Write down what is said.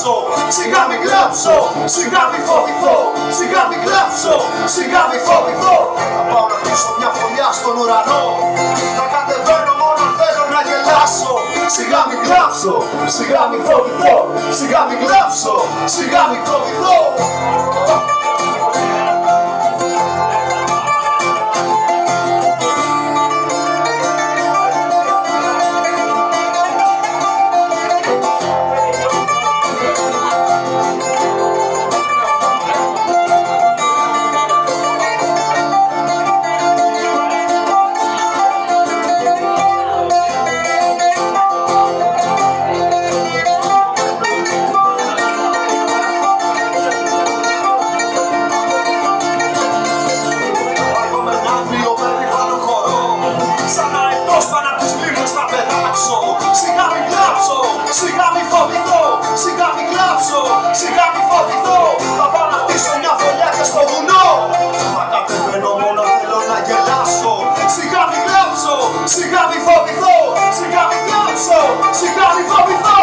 κλάψω, σιγά μην κλάψω, σιγά μην φοβηθώ, σιγά μην κλάψω, σιγά μην φοβηθώ. Θα πάω να χτίσω μια φωλιά στον ουρανό, θα κατεβαίνω μόνο αν θέλω να γελάσω. Σιγά μην κλάψω, σιγά μην φοβηθώ, σιγά μην κλάψω, σιγά μην φοβηθώ. Σιγά μην κλάψω, σιγά μην φοβηθώ, σιγά μην κλάψω, σιγά μην φοβηθώ. Θα πάω να χτίσω μια φωλιά και στο βουνό, μα κατεβαίνω μόνο θέλω να γελάσω. Σιγά μην κλάψω, σιγά μην φοβηθώ, σιγά μην κλάψω, σιγά μην φοβηθώ.